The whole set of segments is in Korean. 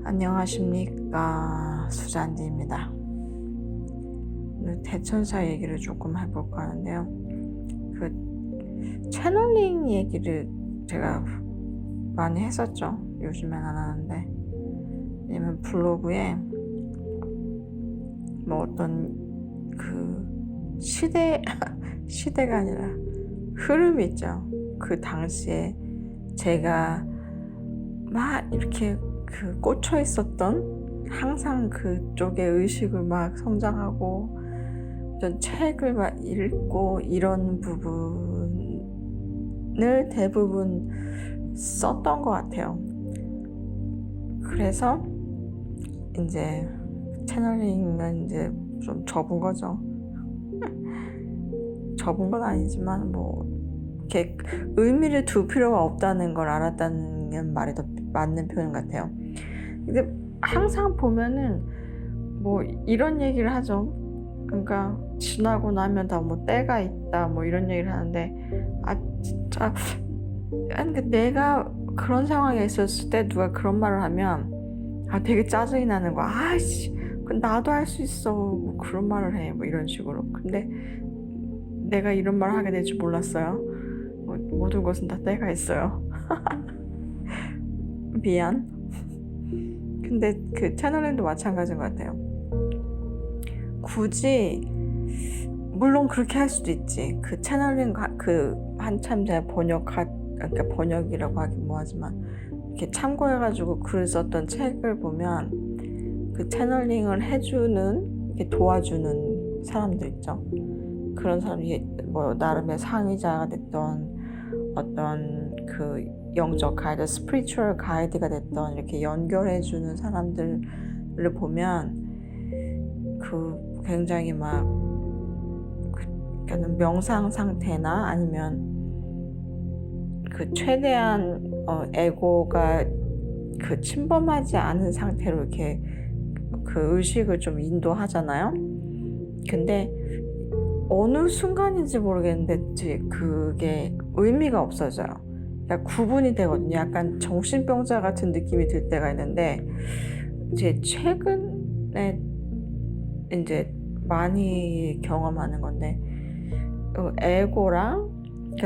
안녕하십니까, 수잔디입니다. 오늘 대천사 얘기를 조금 해볼까 하는데요. 채널링 얘기를 제가 많이 했었죠. 요즘엔 안 하는데, 왜냐면 블로그에 뭐 어떤 시대가 아니라 흐름 있죠. 그 당시에 제가 막 이렇게 꽂혀 있었던, 항상 그쪽의 의식을 막 성장하고 어떤 책을 막 읽고 이런 부분을 대부분 썼던 것 같아요. 그래서 이제 채널링은 이제 좀 접은 거죠. 접은 건 아니지만 뭐 이렇게 의미를 둘 필요가 없다는 걸 알았다는 말이 더 맞는 표현 같아요. 근데 항상 보면은 뭐 이런 얘기를 하죠. 그러니까 지나고 나면 다 뭐 때가 있다 뭐 이런 얘기를 하는데, 진짜 아니 내가 그런 상황에 있었을 때 누가 그런 말을 하면 되게 짜증이 나는 거야. 아이씨, 나도 할 수 있어. 뭐 그런 말을 해. 뭐 이런 식으로. 근데 내가 이런 말을 하게 될 줄 몰랐어요. 모든 것은 다 때가 있어요. 미안. 근데 채널링도 마찬가지인 것 같아요. 굳이 물론 그렇게 할 수도 있지. 채널링 한참 제가 그러니까 번역이라고 하긴 뭐하지만 이렇게 참고해가지고 글을 썼던 책을 보면 채널링을 해주는, 이렇게 도와주는 사람들 있죠. 그런 사람이 뭐 나름의 상의자가 됐던, 어떤 영적 가이드, 스피리추얼 가이드가 됐던, 이렇게 연결해주는 사람들을 보면 굉장히 막 명상 상태나 아니면 최대한 에고가 침범하지 않은 상태로 이렇게 의식을 좀 인도하잖아요. 근데 어느 순간인지 모르겠는데 그게 의미가 없어져요. 그러니까 구분이 되거든요. 약간 정신병자 같은 느낌이 들 때가 있는데, 이제 최근에 이제 많이 경험하는 건데, 에고랑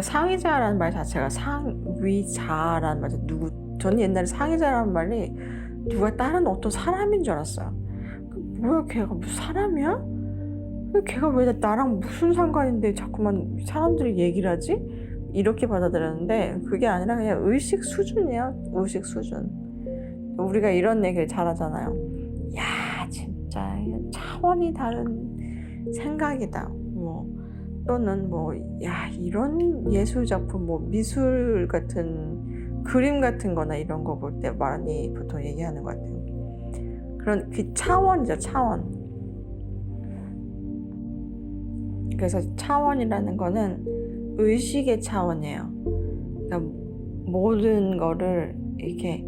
상의자라는 말 자체가 상위자라는 말, 저는 옛날에 상의자라는 말이 누가 다른 어떤 사람인 줄 알았어요. 뭐야, 걔가 무슨 사람이야? 걔가 왜 나랑 무슨 상관인데 자꾸만 사람들이 얘기를 하지? 이렇게 받아들였는데, 그게 아니라 그냥 의식 수준이에요. 의식 수준. 우리가 이런 얘기를 잘 하잖아요. 야, 진짜 차원이 다른 생각이다. 또는 야, 이런 예술 작품, 미술 같은 그림 같은 거나 이런 거 볼 때 많이 보통 얘기하는 것 같아요. 그런 차원이죠, 차원. 그래서 차원이라는 거는 의식의 차원이에요. 그러니까 모든 거를 이렇게,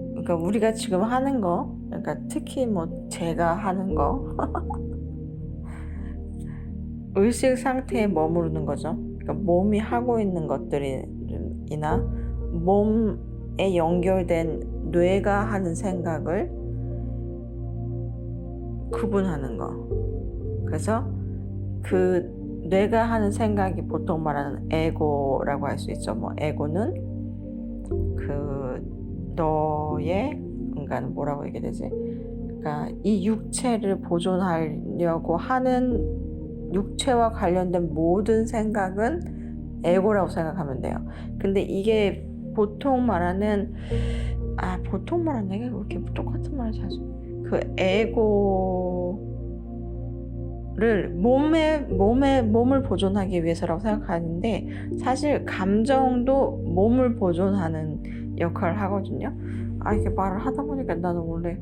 그러니까 우리가 지금 하는 거, 그러니까 특히 제가 하는 거 의식 상태에 머무르는 거죠. 그러니까 몸이 하고 있는 것들이나 몸에 연결된 뇌가 하는 생각을 구분하는 거. 그래서 뇌가 하는 생각이 보통 말하는 에고라고 할 수 있죠. 에고는 너의, 그러니까 뭐라고 얘기해야 되지? 그러니까 이 육체를 보존하려고 하는 육체와 관련된 모든 생각은 에고라고 생각하면 돼요. 근데 이게 보통 말하는 게 왜 이렇게 똑같은 말을 자주, 에고를 몸을 보존하기 위해서라고 생각하는데, 사실 감정도 몸을 보존하는 역할을 하거든요. 이렇게 말을 하다 보니까 나는 원래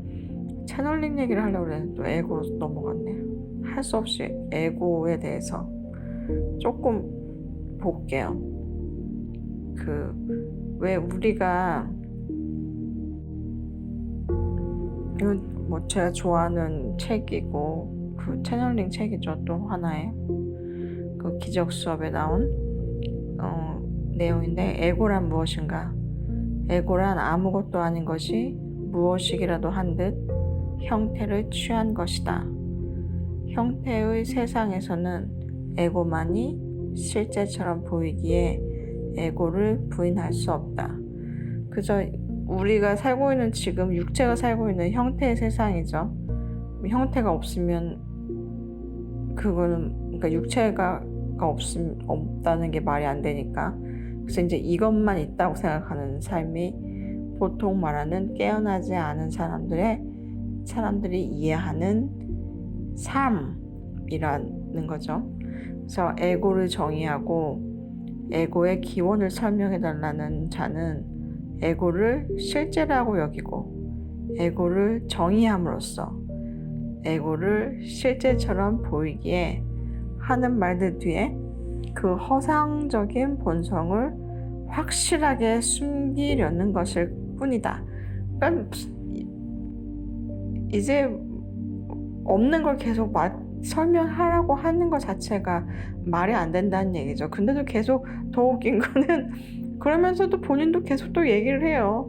채널링 얘기를 하려고 그랬는데 또 에고로 넘어갔네. 할 수 없이 에고에 대해서 조금 볼게요. 왜 우리가, 이건 제가 좋아하는 책이고 채널링 책이죠. 또 하나의 기적 수업에 나온 내용인데, 에고란 무엇인가? 에고란 아무것도 아닌 것이 무엇이기라도 한 듯 형태를 취한 것이다. 형태의 세상에서는 에고만이 실제처럼 보이기에 에고를 부인할 수 없다. 그저 우리가 살고 있는 지금 육체가 살고 있는 형태의 세상이죠. 형태가 없으면 그거는 그러니까 육체가 없다는 게 말이 안 되니까. 그래서 이제 이것만 있다고 생각하는 삶이 보통 말하는 깨어나지 않은 사람들이 이해하는 삶이라는 거죠. 그래서 에고를 정의하고 에고의 기원을 설명해 달라는 자는 에고를 실제라고 여기고 에고를 정의함으로써 에고를 실제처럼 보이기에 하는 말들 뒤에 그 허상적인 본성을 확실하게 숨기려는 것일 뿐이다. 그러니까 이제 없는 걸 계속 설명하라고 하는 것 자체가 말이 안 된다는 얘기죠. 근데도 계속 더 웃긴 거는 그러면서도 본인도 계속 또 얘기를 해요.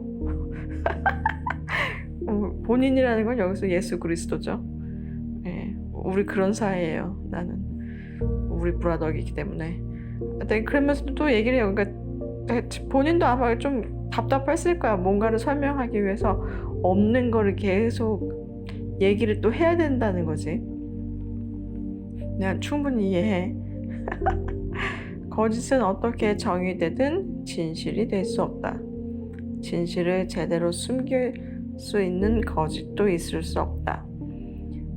본인이라는 건 여기서 예수 그리스도죠. 예, 우리 그런 사이예요. 나는 우리 브라더이기 때문에. 그러면서도 또 얘기를 해요. 그러니까 본인도 아마 좀 답답했을 거야. 뭔가를 설명하기 위해서 없는 거를 계속 얘기를 또 해야 된다는 거지. 내가 충분히 이해해. 거짓은 어떻게 정의되든 진실이 될 수 없다. 진실을 제대로 숨길 수 있는 거짓도 있을 수 없다.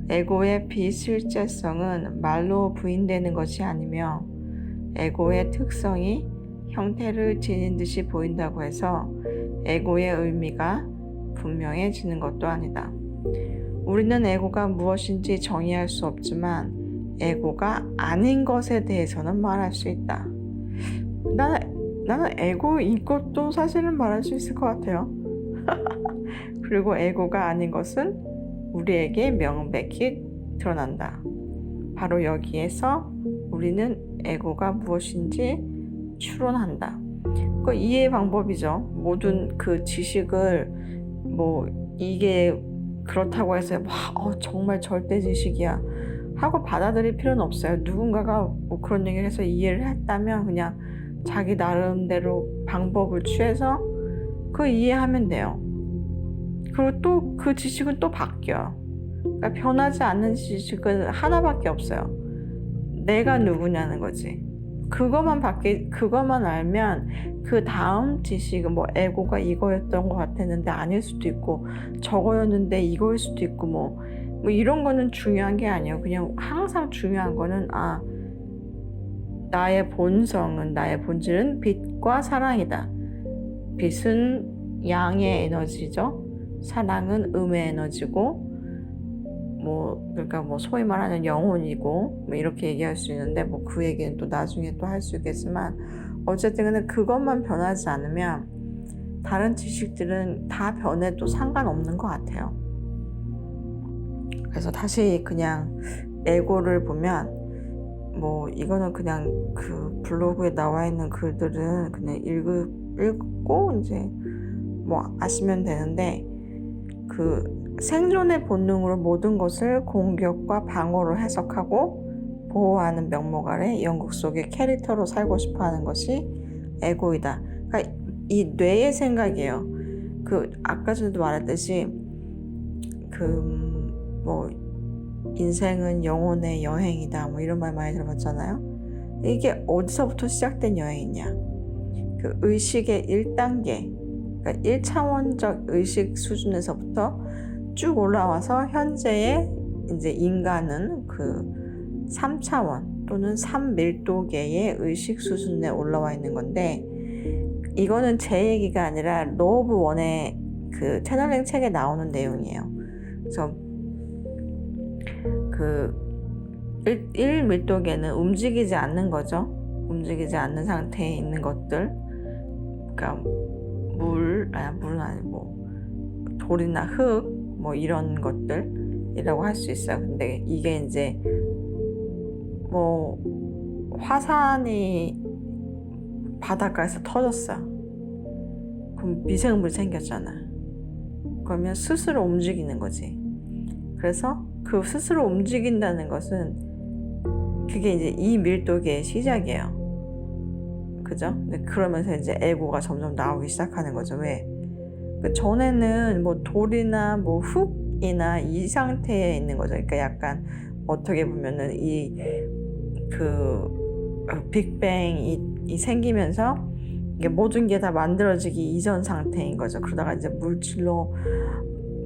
에고의 비실제성은 말로 부인되는 것이 아니며 에고의 특성이 형태를 지닌 듯이 보인다고 해서 에고의 의미가 분명해지는 것도 아니다. 우리는 에고가 무엇인지 정의할 수 없지만 에고가 아닌 것에 대해서는 말할 수 있다. 나는 에고인 것도 사실은 말할 수 있을 것 같아요. 그리고 에고가 아닌 것은 우리에게 명백히 드러난다. 바로 여기에서 우리는 에고가 무엇인지 추론한다. 그 이해 방법이죠. 모든 그 지식을 이게 그렇다고 해서 정말 절대 지식이야 하고 받아들일 필요는 없어요. 누군가가 그런 얘기를 해서 이해를 했다면 그냥 자기 나름대로 방법을 취해서 그 이해하면 돼요. 그리고 또 그 지식은 또 바뀌어요. 그러니까 변하지 않는 지식은 하나밖에 없어요. 내가 누구냐는 거지. 그것만 알면 그 다음 지식은 에고가 이거였던 것 같았는데 아닐 수도 있고 저거였는데 이거일 수도 있고 뭐 이런 거는 중요한 게 아니에요. 그냥 항상 중요한 거는 나의 본질은 빛과 사랑이다. 빛은 양의 에너지죠. 사랑은 음의 에너지고 그러니까 소위 말하는 영혼이고 이렇게 얘기할 수 있는데 그 얘기는 또 나중에 또 할 수 있겠지만 어쨌든 그것만 변하지 않으면 다른 지식들은 다 변해도 상관없는 것 같아요. 그래서 다시 그냥 에고를 보면 이거는 그냥 그 블로그에 나와 있는 글들은 그냥 읽고 이제 아시면 되는데 그 생존의 본능으로 모든 것을 공격과 방어로 해석하고 보호하는 명목 아래 영국 속의 캐릭터로 살고 싶어하는 것이 에고이다. 그러니까 이 뇌의 생각이에요. 아까 전에도 말했듯이 인생은 영혼의 여행이다 이런 말 많이 들어봤잖아요. 이게 어디서부터 시작된 여행이냐? 그 의식의 1단계, 그러니까 1차원적 의식 수준에서부터 쭉 올라와서 현재의 이제 인간은 그 3차원 또는 3밀도계의 의식 수준에 올라와 있는 건데 이거는 제 얘기가 아니라 로브 원의 그 채널링 책에 나오는 내용이에요. 그래서 그 1밀도계는 움직이지 않는 거죠. 움직이지 않는 상태에 있는 것들, 그러니까 물은 아니고 돌이나 흙 이런 것들이라고 할 수 있어요. 근데 이게 이제 화산이 바닷가에서 터졌어요. 그럼 미생물이 생겼잖아. 그러면 스스로 움직이는 거지. 그래서 그 스스로 움직인다는 것은 그게 이제 이 밀도계의 시작이에요. 그죠? 근데 그러면서 이제 에고가 점점 나오기 시작하는 거죠. 왜? 그 전에는 뭐 돌이나 뭐 흙이나 이 상태에 있는 거죠. 그러니까 약간 어떻게 보면은 빅뱅이 생기면서 이게 모든 게 다 만들어지기 이전 상태인 거죠. 그러다가 이제 물질로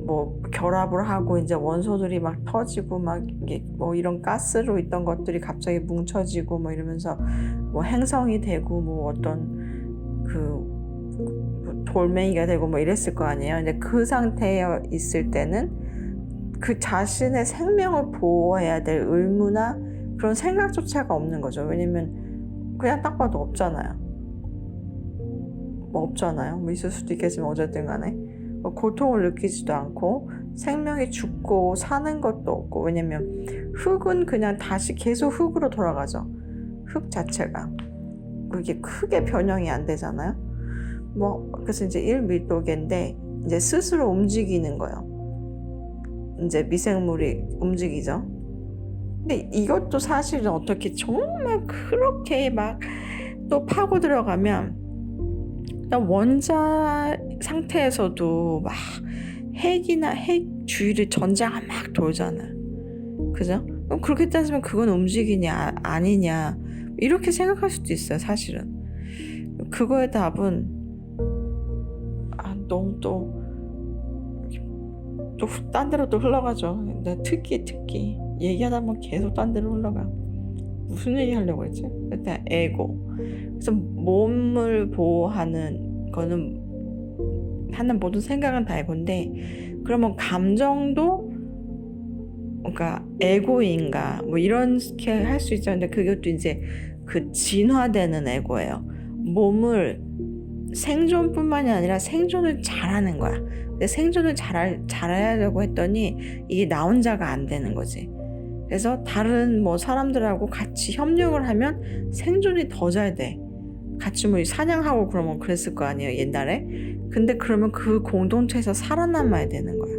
뭐 결합을 하고 이제 원소들이 막 터지고 막 이게 뭐 이런 가스로 있던 것들이 갑자기 뭉쳐지고 뭐 이러면서 뭐 행성이 되고 뭐 어떤 그 돌멩이가 되고 뭐 이랬을 거 아니에요. 근데 그 상태에 있을 때는 그 자신의 생명을 보호해야 될 의무나 그런 생각조차가 없는 거죠. 왜냐면 그냥 딱 봐도 없잖아요. 뭐 없잖아요. 뭐 있을 수도 있겠지만 어쨌든 간에 고통을 느끼지도 않고 생명이 죽고 사는 것도 없고. 왜냐면 흙은 그냥 다시 계속 흙으로 돌아가죠. 흙 자체가 그게 크게 변형이 안 되잖아요. 뭐 그래서 이제 1밀도계인데 이제 스스로 움직이는 거예요. 이제 미생물이 움직이죠. 근데 이것도 사실은 어떻게 정말 그렇게 막 또 파고 들어가면 원자 상태에서도 막 핵이나 핵 주위를 전자가 막 돌잖아요. 그죠? 그럼 그렇게 따지면 그건 움직이냐 아니냐 이렇게 생각할 수도 있어요. 사실은 그거의 답은 너무 또 딴 데로 또 흘러가죠. 근데 특히 얘기하다 보면 계속 딴 데로 흘러가. 무슨 얘기 하려고 했지? 일단 에고. 그래서 몸을 보호하는 거는 하는 모든 생각은 다 에고인데, 그러면 감정도 그러니까 에고인가 뭐 이렇게 할 수 있죠. 근데 그것도 이제 그 진화되는 에고예요. 몸을 생존뿐만이 아니라 생존을 잘하는 거야. 근데 생존을 잘하려고 했더니 이게 나 혼자가 안 되는 거지. 그래서 다른 뭐 사람들하고 같이 협력을 하면 생존이 더 잘 돼. 같이 뭐 사냥하고 그러면 그랬을 거 아니에요, 옛날에. 근데 그러면 그 공동체에서 살아남아야 되는 거야.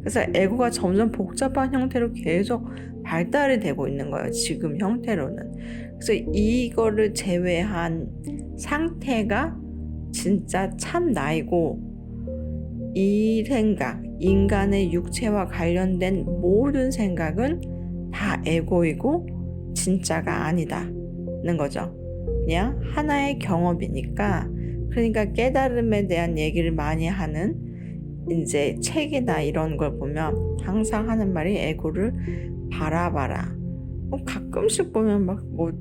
그래서 에고가 점점 복잡한 형태로 계속 발달이 되고 있는 거예요, 지금 형태로는. 그래서 이거를 제외한 상태가 진짜 참 나이고, 이 생각, 인간의 육체와 관련된 모든 생각은 다 에고이고 진짜가 아니다는 거죠. 그냥 하나의 경험이니까. 그러니까 깨달음에 대한 얘기를 많이 하는 이제 책이나 이런 걸 보면 항상 하는 말이 에고를 바라봐라. 가끔씩 보면 막 뭐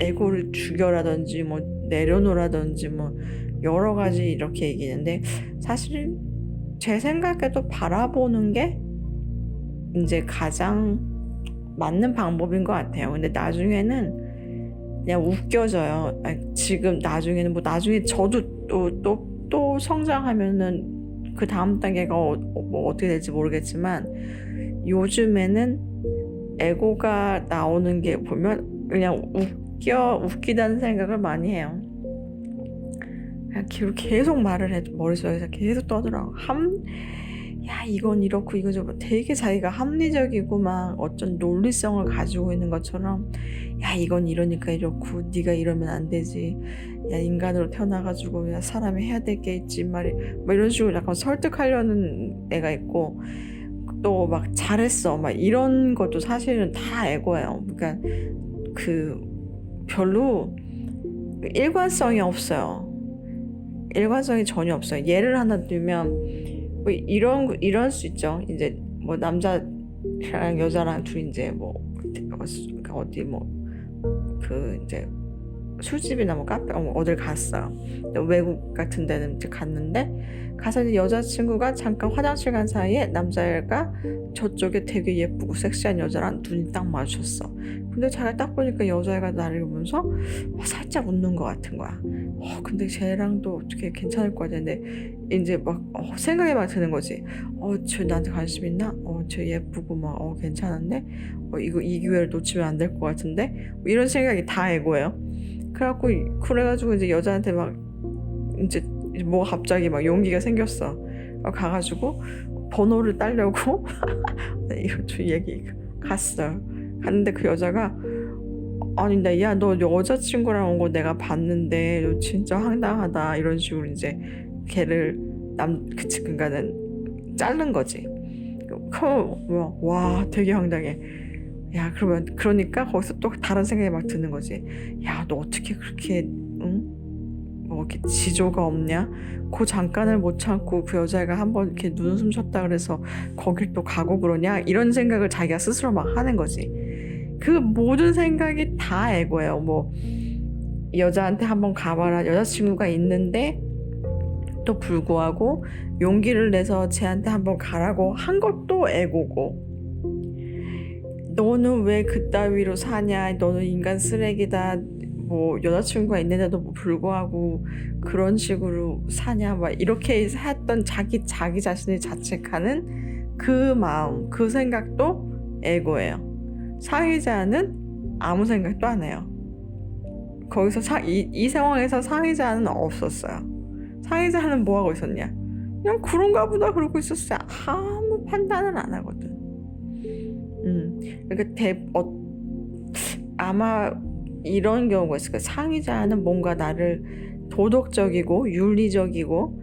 에고를 죽여라든지 뭐 내려놓으라든지 뭐 여러 가지 이렇게 얘기하는데, 사실 제 생각에도 바라보는 게 이제 가장 맞는 방법인 것 같아요. 근데 나중에는 그냥 웃겨져요. 지금 나중에는 뭐 나중에 저도 또 성장하면은 그 다음 단계가 뭐 어떻게 될지 모르겠지만, 요즘에는 에고가 나오는 게 보면 그냥 웃기다는 생각을 많이 해요. 그냥 계속 말을 해. 머릿속에서 계속 떠들어. 야, 이건 이렇고 이거 저거 되게 자기가 합리적이고 막 어떤 논리성을 가지고 있는 것처럼, 야, 이건 이러니까 이렇고 네가 이러면 안 되지. 야, 인간으로 태어나가지고 야, 사람이 해야 될 게 있지 말이, 뭐 이런 식으로 약간 설득하려는 애가 있고, 또 막 잘했어 막 이런 것도 사실은 다 에고예요. 그러니까 그 별로 일관성이 없어요. 일관성이 전혀 없어요. 예를 하나 들면 뭐 이런 수 있죠. 이제 뭐 남자랑 여자랑 둘이 이제 뭐 어디 뭐 그 이제 술집이나 뭐 카페 어딜 갔어요. 외국 같은 데는 이제 갔는데, 가서 이제 여자친구가 잠깐 화장실 간 사이에 남자애가 저쪽에 되게 예쁘고 섹시한 여자랑 눈이 딱 마주쳤어. 근데 자기가 딱 보니까 여자애가 나를 보면서 살짝 웃는 것 같은 거야. 근데 쟤랑도 어떻게 괜찮을 것 같은데 이제 막 생각이 막 드는 거지. 쟤 나한테 관심 있나? 쟤 예쁘고 막 괜찮은데? 이거 이 기회를 놓치면 안 될 것 같은데? 뭐 이런 생각이 다 에고예요. 그래가지고 이제 여자한테 막 이제 뭐 갑자기 막 용기가 생겼어. 가가지고 번호를 따려고 이거 좀 얘기 갔어요. 갔는데 그 여자가 아니 너 여자친구랑 온 거 내가 봤는데 너 진짜 황당하다 이런 식으로 이제 걔를 그러니까는 자른 거지. 와 되게 황당해. 야 그러니까 거기서 또 다른 생각이 막 드는 거지. 야 너 어떻게 그렇게 뭐 이렇게 지조가 없냐? 그 잠깐을 못 참고 그 여자애가 한번 이렇게 눈웃음 쳤다 그래서 거길 또 가고 그러냐? 이런 생각을 자기가 스스로 막 하는 거지. 그 모든 생각이 다 에고예요. 뭐 여자한테 한번 가봐라. 여자친구가 있는데 또 불구하고 용기를 내서 쟤한테 한번 가라고 한 것도 에고고, 너는 왜 그따위로 사냐, 너는 인간 쓰레기다, 뭐 여자친구가 있는데도 불구하고 그런 식으로 사냐, 막 이렇게 했던 자기 자신을 자책하는 그 마음, 그 생각도 에고예요. 상의자는 아무 생각도 안 해요. 거기서 이 상황에서 상의자는 없었어요. 상의자는 뭐 하고 있었냐? 그냥 그런가 보다 그러고 있었어요. 아무 판단을 안 하거든. 그러니까 아마 이런 경우가 있을 거예요. 상의자는 뭔가 나를 도덕적이고 윤리적이고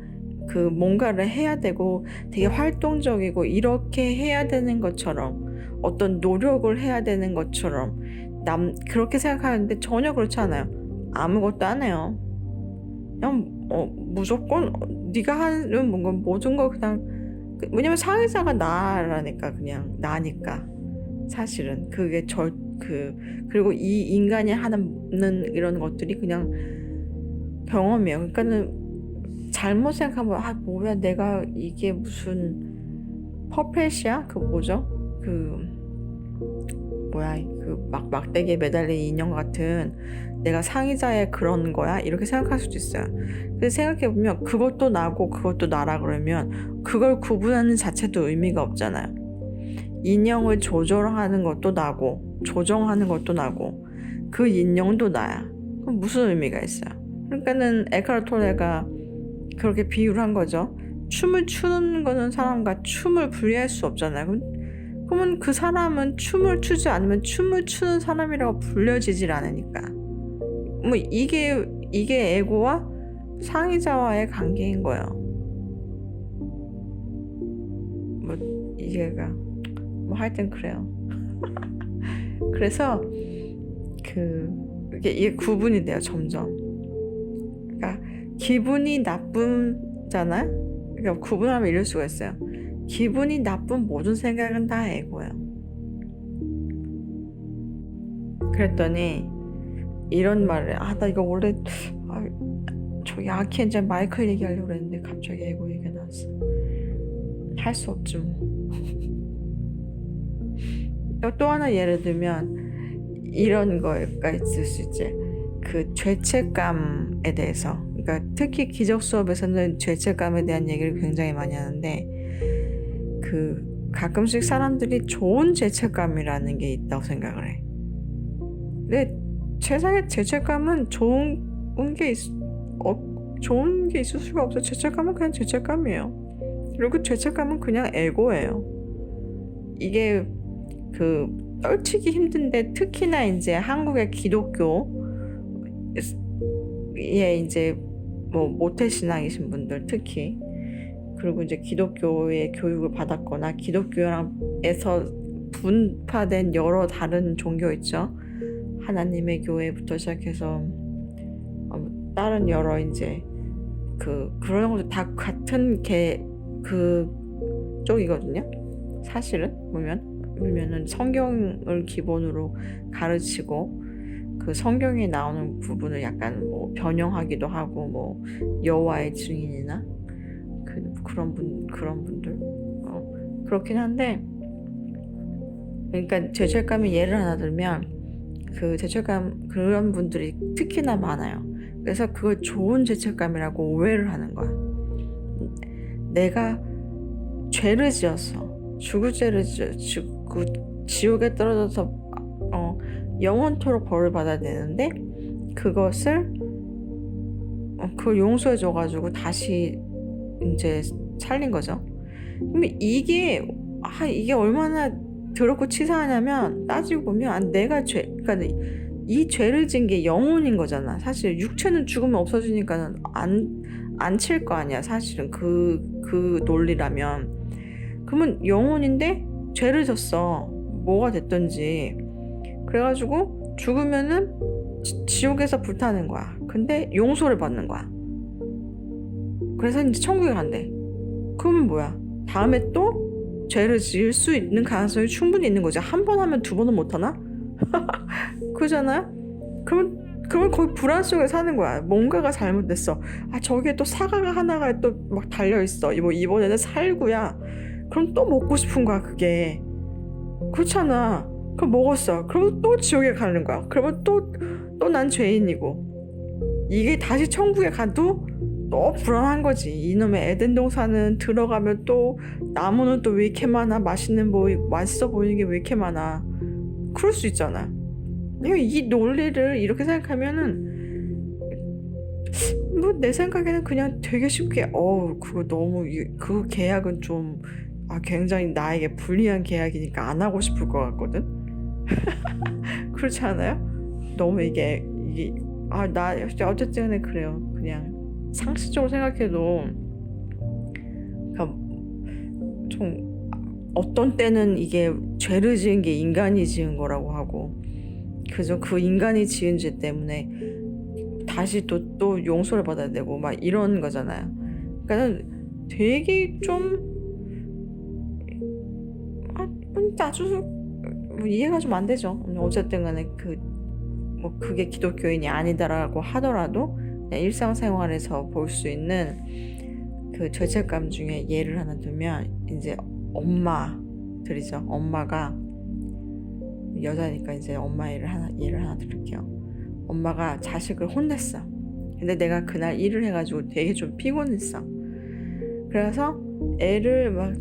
그 뭔가를 해야 되고 되게 활동적이고 이렇게 해야 되는 것처럼, 어떤 노력을 해야 되는 것처럼 그렇게 생각하는데 전혀 그렇지 않아요. 아무것도 안 해요. 그냥 무조건 네가 하는 뭔가 모든 걸 그냥, 왜냐면 상의자가 나라니까, 그냥 나니까. 사실은 그게 그리고 이 인간이 하는 이런 것들이 그냥 경험이에요. 그러니까는 잘못 생각하면 뭐야 내가 이게 무슨 퍼펫이야? 그 뭐죠? 막대기에 매달린 인형 같은 내가 상의자의 그런 거야? 이렇게 생각할 수도 있어요. 그래서 생각해보면 그것도 나고 그것도 나라 그러면 그걸 구분하는 자체도 의미가 없잖아요. 인형을 조절하는 것도 나고 조정하는 것도 나고 그 인형도 나야. 그럼 무슨 의미가 있어요? 그러니까는 에카르트 톨레가 그렇게 비유를 한 거죠. 춤을 추는 거는 사람과 춤을 분리할 수 없잖아요. 그러면 그 사람은 춤을 추지 않으면 춤을 추는 사람이라고 불려지질 않으니까. 뭐 이게 에고와 상의자와의 관계인 거예요. 뭐 이게가 뭐 하여튼 그래요. 그래서 이게 구분이 돼요, 점점. 그러니까 기분이 나쁘잖아요. 그러니까 구분하면 이럴 수가 있어요. 기분이 나쁜 모든 생각은 다 에고예요. 그랬더니 이런 말을, 나 이거 원래 저 약해 이제 마이클 얘기하려고 그랬는데 갑자기 에고 얘기가 나왔어. 할 수 없죠 뭐. 또 하나 예를 들면 이런 거가 있을 수 있지. 그 죄책감에 대해서, 그러니까 특히 기적 수업에서는 죄책감에 대한 얘기를 굉장히 많이 하는데, 가끔씩 사람들이 좋은 죄책감이라는 게 있다고 생각을 해. 근데 세상에 죄책감은 좋은 게 있을 수가 없어. 죄책감은 그냥 죄책감이에요. 그리고 죄책감은 그냥 에고예요. 이게 떨치기 힘든데, 특히나 이제 한국의 기독교에 이제 뭐 모태신앙이신 분들 특히, 그리고 이제 기독교의 교육을 받았거나 기독교에서 분파된 여러 다른 종교 있죠. 하나님의 교회부터 시작해서 다른 여러 이제 그런 것도 다 같은 쪽이거든요. 사실은 보면은 성경을 기본으로 가르치고 그 성경에 나오는 부분을 약간 뭐 변형하기도 하고, 뭐 여호와의 증인이나 그런 분들 그렇긴 한데, 그러니까 죄책감이 예를 하나 들면 죄책감 그런 분들이 특히나 많아요. 그래서 그걸 좋은 죄책감이라고 오해를 하는 거야. 내가 죄를 지었어. 죽을 죄를 지고 지옥에 떨어져서 영원토록 벌을 받아야 되는데, 그것을 그걸 용서해 줘가지고 다시 이제 살린 거죠. 그럼 이게 얼마나 더럽고 치사하냐면 따지고 보면 내가 그러니까 이 죄를 지은 게 영혼인 거잖아. 사실 육체는 죽으면 없어지니까는 안 칠 거 아니야. 사실은 그 논리라면. 그러면 영혼인데 죄를 졌어. 뭐가 됐든지. 그래가지고 죽으면은 지옥에서 불타는 거야. 근데 용서를 받는 거야. 그래서 이제 천국에 간대. 그러면 뭐야? 다음에 또 죄를 지을 수 있는 가능성이 충분히 있는 거지. 한 번 하면 두 번은 못 하나? 그잖아요? 그러면 거의 불안 속에 사는 거야. 뭔가가 잘못됐어. 저기에 또 사과가 하나가 또 막 달려있어. 뭐 이번에는 살구야. 그럼 또 먹고 싶은 거야, 그게. 그렇잖아. 그럼 먹었어. 그러면 또 지옥에 가는 거야. 그러면 또 난 죄인이고. 이게 다시 천국에 가도 또 불안한 거지. 이놈의 에덴 동산은 들어가면 또 나무는 또 왜 이렇게 많아? 맛있는 맛있어 보이는 게 왜 이렇게 많아? 그럴 수 있잖아. 이 논리를 이렇게 생각하면은 뭐 내 생각에는 그냥 되게 쉽게 그거 너무 그 계약은 좀 굉장히 나에게 불리한 계약이니까 안 하고 싶을 것 같거든. 그렇지 않아요? 너무 이게 나 어쨌든 그래요. 그냥 상식적으로 생각해도 그러니까 좀 어떤 때는 이게 죄를 지은 게 인간이 지은 거라고 하고 그죠? 그 인간이 지은 죄 때문에 다시 또 용서를 받아야 되고 막 이런 거잖아요. 그러니까 되게 좀 아주 이해가 좀 안 되죠. 어쨌든 간에 그게 기독교인이 아니다라고 하더라도 그냥 일상생활에서 볼 수 있는 그 죄책감 중에 예를 하나 들면 이제 엄마들이죠. 엄마가 여자니까 이제 엄마 예를 하나 들을게요. 엄마가 자식을 혼냈어. 근데 내가 그날 일을 해가지고 되게 좀 피곤했어. 그래서 애를 막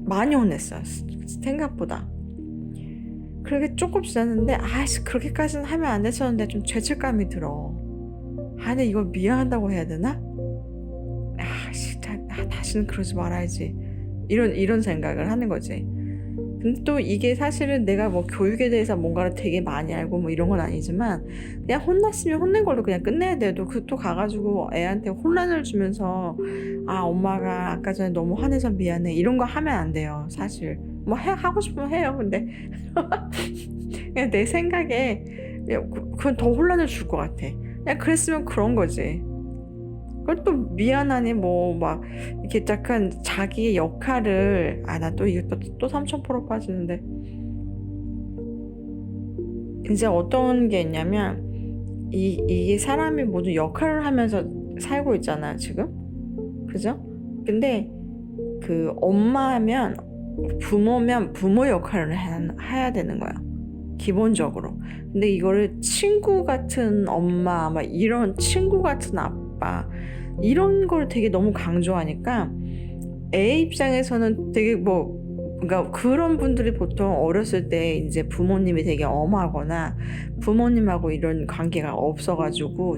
많이 혼냈어. 생각보다. 그렇게 조금 지났는데 그렇게까지는 하면 안 됐었는데 좀 죄책감이 들어. 근데 이걸 미안하다고 해야 되나? 다시는 그러지 말아야지. 이런 생각을 하는 거지. 근데 또 이게 사실은 내가 뭐 교육에 대해서 뭔가를 되게 많이 알고 뭐 이런 건 아니지만 그냥 혼났으면 혼낸 걸로 그냥 끝내야 돼도 또 가가지고 애한테 혼란을 주면서 엄마가 아까 전에 너무 화내서 미안해 이런 거 하면 안 돼요. 사실 뭐 하고 싶으면 해요. 근데 그냥 내 생각에 그건 더 혼란을 줄 것 같아. 그냥 그랬으면 그런 거지. 그것도 미안하니 막 이렇게 약간 자기의 역할을 나 또 이게 또 3000% 빠지는데 이제 어떤 게 있냐면 이게 사람이 모두 역할을 하면서 살고 있잖아요 지금. 그죠? 근데 그 엄마면 부모면 부모 역할을 해야 되는 거야 기본적으로. 근데 이거를 친구 같은 엄마 막 이런 친구 같은 아빠 이런 걸 되게 너무 강조하니까 애 입장에서는 되게 그러니까 그런 분들이 보통 어렸을 때 이제 부모님이 되게 엄하거나 부모님하고 이런 관계가 없어가지고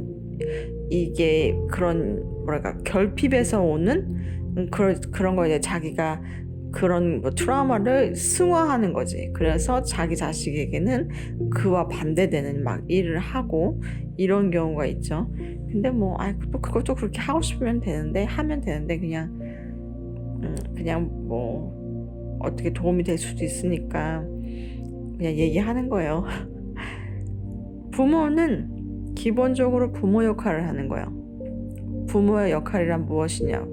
이게 그런 결핍에서 오는 그런 거 이제 자기가 그런 트라우마를 승화하는 거지. 그래서 자기 자식에게는 그와 반대되는 막 일을 하고 이런 경우가 있죠. 근데 또 그것도 그렇게 하고 싶으면 되는데 하면 되는데 그냥 어떻게 도움이 될 수도 있으니까 그냥 얘기하는 거예요. 부모는 기본적으로 부모 역할을 하는 거예요. 부모의 역할이란 무엇이냐?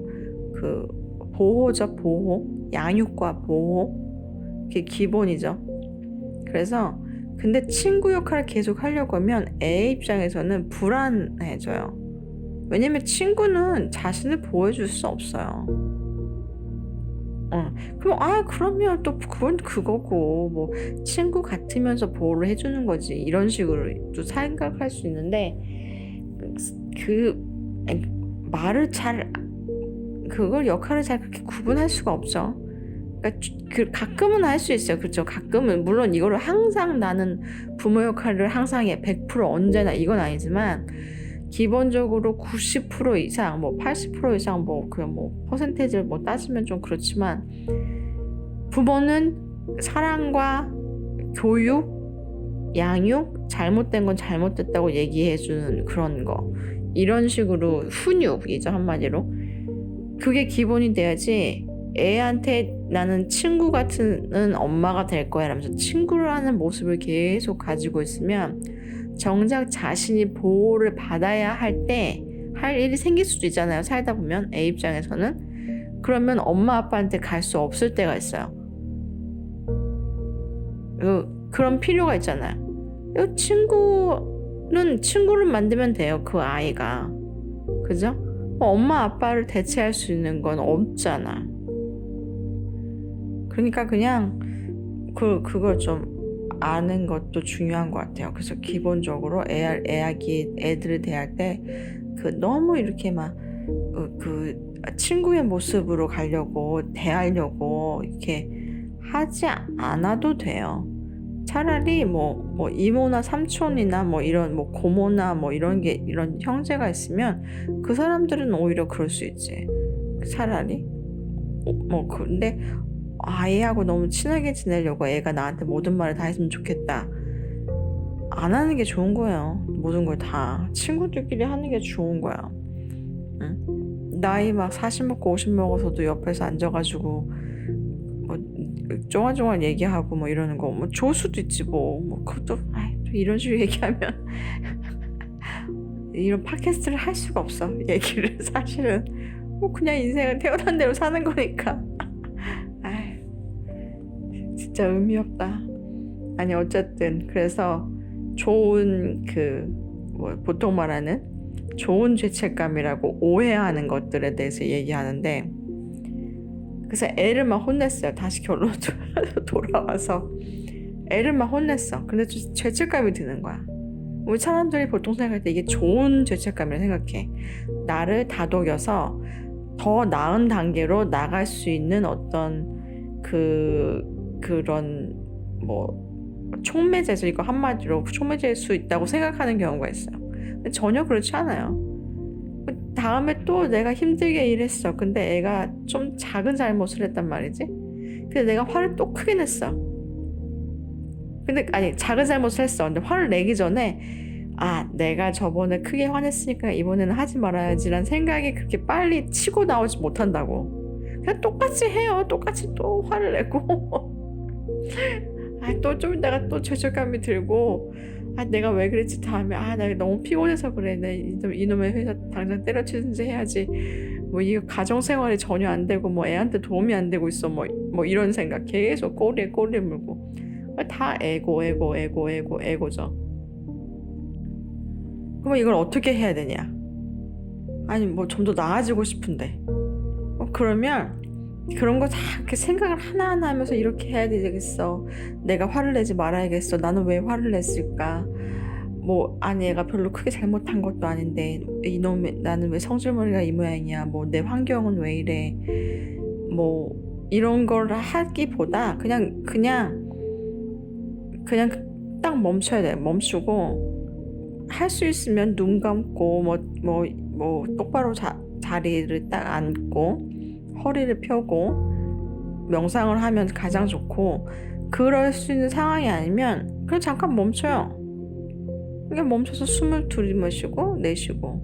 보호죠, 보호. 양육과 보호. 그게 기본이죠. 그래서 근데 친구 역할을 계속 하려고 하면 애 입장에서는 불안해져요. 왜냐면 친구는 자신을 보호해줄 수 없어요. 그러면 또 그건 그거고 친구 같으면서 보호를 해주는 거지 이런 식으로 또 생각할 수 있는데 말을 그걸 역할을 잘 그렇게 구분할 수가 없죠. 그러니까 가끔은 할 수 있어요. 그렇죠. 가끔은 물론 이거를 항상 나는 부모 역할을 항상 해 100% 언제나 이건 아니지만 기본적으로 90% 이상, 뭐 80% 이상, 뭐 그냥 뭐 퍼센테이지를 뭐 따지면 좀 그렇지만 부모는 사랑과 교육, 양육, 잘못된 건 잘못됐다고 얘기해주는 그런 거, 이런 식으로 훈육이죠, 한마디로. 그게 기본이 돼야지 애한테 나는 친구 같은 엄마가 될 거야 라면서 친구라는 모습을 계속 가지고 있으면 정작 자신이 보호를 받아야 할 때 할 일이 생길 수도 있잖아요, 살다 보면. 애 입장에서는. 그러면 엄마 아빠한테 갈 수 없을 때가 있어요. 그런 필요가 있잖아요. 친구를 만들면 돼요, 그 아이가. 그죠? 엄마 아빠를 대체할 수 있는 건 없잖아. 그러니까 그냥 그걸 좀 아는 것도 중요한 것 같아요. 그래서 기본적으로 애들을 대할 때 너무 이렇게 막 친구의 모습으로 가려고 대하려고 이렇게 하지 않아도 돼요. 차라리 뭐 이모나 삼촌이나 뭐 이런 뭐 고모나 뭐 이런 형제가 있으면 그 사람들은 오히려 그럴 수 있지. 차라리 근데 애하고 너무 친하게 지내려고 애가 나한테 모든 말을 다 했으면 좋겠다. 안 하는 게 좋은 거예요. 모든 걸 다 친구들끼리 하는 게 좋은 거야. 응? 나이 막 40 먹고 50 먹어서도 옆에서 앉아가지고 뭐 쫑알쫑알 얘기하고 뭐 이러는 거 뭐 좋을 수도 있지 뭐 그것도 또 이런 식으로 얘기하면 이런 팟캐스트를 할 수가 없어. 얘기를 사실은 뭐 그냥 인생은 태어난 대로 사는 거니까. 진짜 의미 없다. 아니 어쨌든 그래서 좋은 보통 말하는 좋은 죄책감이라고 오해하는 것들에 대해서 얘기하는데, 그래서 애를 막 혼냈어요. 다시 결론으로 돌아와서 애를 막 혼냈어. 근데 죄책감이 드는 거야. 우리 사람들이 보통 생각할 때 이게 좋은 죄책감이라 생각해. 나를 다독여서 더 나은 단계로 나갈 수 있는 어떤 그런 뭐 촉매제죠. 이거 한마디로 촉매제일 수 있다고 생각하는 경우가 있어요. 근데 전혀 그렇지 않아요. 다음에 또 내가 힘들게 일했어. 근데 애가 좀 작은 잘못을 했단 말이지. 근데 내가 화를 또 크게 냈어. 근데 작은 잘못을 했어. 근데 화를 내기 전에 내가 저번에 크게 화냈으니까 이번에는 하지 말아야지라는 생각이 그렇게 빨리 치고 나오지 못한다고. 그냥 똑같이 해요. 똑같이 또 화를 내고 또 좀 있다가 또 죄책감이 들고 내가 왜 그랬지 다음에 나 너무 피곤해서 그래. 이놈의 회사 당장 때려치든지 해야지. 뭐 이거 가정생활이 전혀 안 되고 뭐 애한테 도움이 안 되고 있어. 뭐 이런 생각 계속 꼬리에 물고. 다 에고죠. 그럼 이걸 어떻게 해야 되냐? 아니 뭐 좀 더 나아지고 싶은데 그러면 그런 거 다 이렇게 생각을 하나하나 하면서 이렇게 해야 되겠어. 내가 화를 내지 말아야겠어. 나는 왜 화를 냈을까? 얘가 별로 크게 잘못한 것도 아닌데 나는 왜 성질머리가 이 모양이야? 내 환경은 왜 이래? 이런 걸 하기보다 그냥 딱 멈춰야 돼. 멈추고 할 수 있으면 눈 감고 똑바로 자리를 딱 앉고 허리를 펴고 명상을 하면 가장 좋고, 그럴 수 있는 상황이 아니면 그냥 잠깐 멈춰요. 그냥 멈춰서 숨을 들이마시고 내쉬고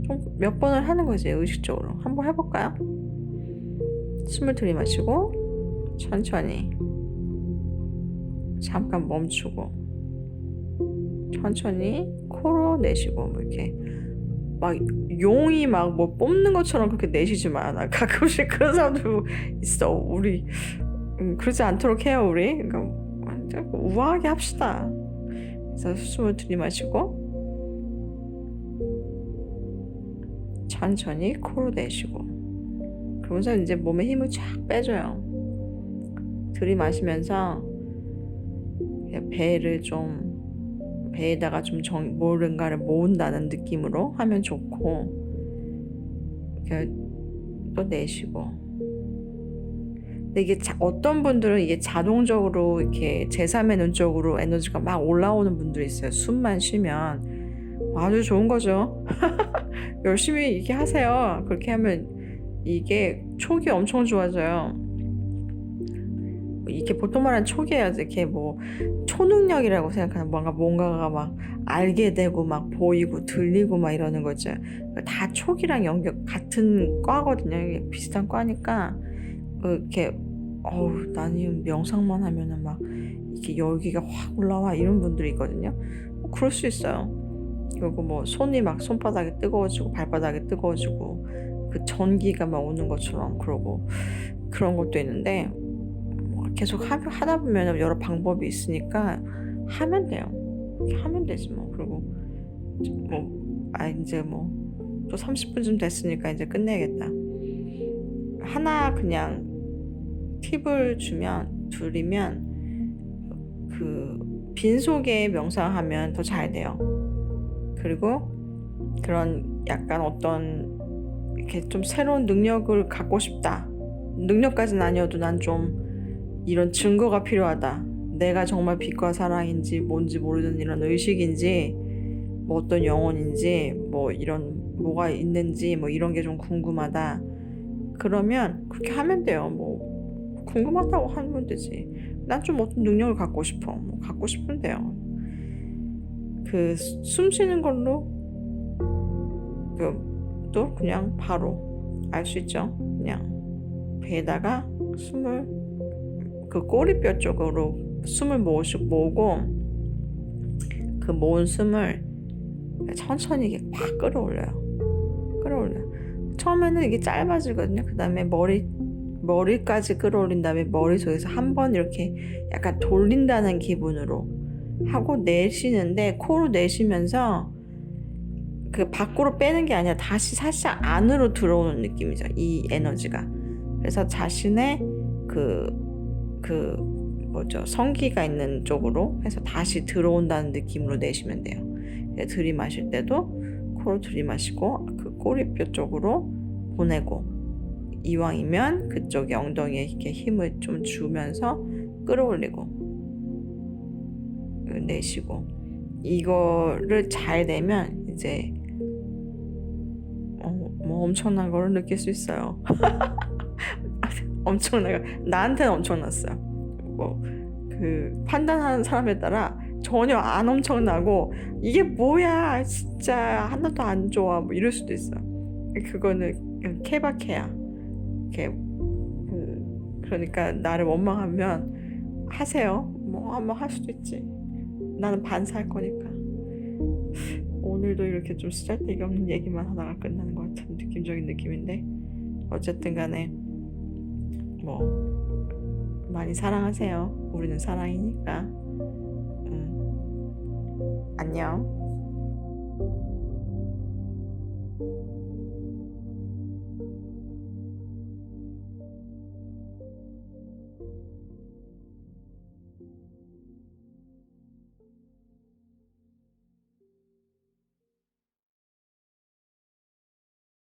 좀 몇 번을 하는 거지. 의식적으로 한번 해볼까요? 숨을 들이마시고 천천히 잠깐 멈추고 천천히 코로 내쉬고 이렇게 막 용이 막 뽑는 것처럼 그렇게 내쉬지 마. 나 가끔씩 그런 사람도 있어. 우리 그러지 않도록 해요. 우리 그러니까 우아하게 합시다. 그래서 숨을 들이마시고 천천히 코로 내쉬고, 그러면서 이제 몸에 힘을 쫙 빼줘요. 들이마시면서 배에다가 좀 뭔가를 모은다는 느낌으로 하면 좋고, 또 내쉬고. 근데 이게 어떤 분들은 이게 자동적으로 이렇게 제3의 눈 쪽으로 에너지가 막 올라오는 분들이 있어요. 숨만 쉬면. 아주 좋은 거죠. 열심히 이렇게 하세요. 그렇게 하면 이게 촉이 엄청 좋아져요. 이게 보통 말하는 촉이에요. 이렇게 뭐 초능력이라고 생각하는 뭔가가 막 알게 되고 막 보이고 들리고 막 이러는 거죠. 다 촉이랑 연결 같은 과거든요. 이게 비슷한 과니까 이렇게 나는 명상만 하면은 막 이렇게 열기가 확 올라와 이런 분들이 있거든요. 그럴 수 있어요. 그리고 뭐 손이 막 손바닥이 뜨거워지고 발바닥이 뜨거워지고 그 전기가 막 오는 것처럼 그러고 그런 것도 있는데 계속 하다 보면 여러 방법이 있으니까 하면 돼요. 하면 되지 뭐. 그리고 이제 뭐 또 30분쯤 됐으니까 이제 끝내야겠다. 하나 그냥 팁을 드리면 그 빈속에 명상하면 더 잘 돼요. 그리고 그런 약간 어떤 이렇게 좀 새로운 능력을 갖고 싶다. 능력까지는 아니어도 난 좀 이런 증거가 필요하다. 내가 정말 빛과 사랑인지 뭔지 모르는 이런 의식인지 뭐 어떤 영혼인지 뭐 이런 뭐가 있는지 뭐 이런 게 좀 궁금하다. 그러면 그렇게 하면 돼요. 뭐 궁금하다고 하면 되지. 난 좀 어떤 능력을 갖고 싶어. 뭐 갖고 싶으면 돼요. 그 숨 쉬는 걸로 또 그냥 바로 알 수 있죠. 그냥 배에다가 숨을 그 꼬리뼈 쪽으로 숨을 모으고 그 모은 숨을 천천히 이게 팍 끌어올려요. 처음에는 이게 짧아지거든요. 그 다음에 머리까지 끌어올린 다음에 머릿속에서 한 번 이렇게 약간 돌린다는 기분으로 하고 내쉬는데 코로 내쉬면서 그 밖으로 빼는 게 아니라 다시 살짝 안으로 들어오는 느낌이죠. 이 에너지가. 그래서 자신의 성기가 있는 쪽으로 해서 다시 들어온다는 느낌으로 내쉬면 돼요. 들이마실 때도 코로 들이마시고 그 꼬리뼈 쪽으로 보내고 이왕이면 그쪽에 엉덩이에 이렇게 힘을 좀 주면서 끌어올리고 내쉬고 이거를 잘 되면 이제 뭐 엄청난 거를 느낄 수 있어요. 나한테는 엄청났어요. 그 판단하는 사람에 따라 전혀 안 엄청나고 이게 뭐야 진짜 하나도 안 좋아 뭐 이럴 수도 있어. 그거는 케바케야. 그러니까 나를 원망하면 하세요. 뭐 한번 할 수도 있지. 나는 반사할 거니까. 오늘도 이렇게 좀 쓰잘데기 없는 얘기만 하다가 끝나는 것 같은 느낌적인 느낌인데 어쨌든 간에 뭐 많이 사랑하세요. 우리는 사랑이니까. 안녕.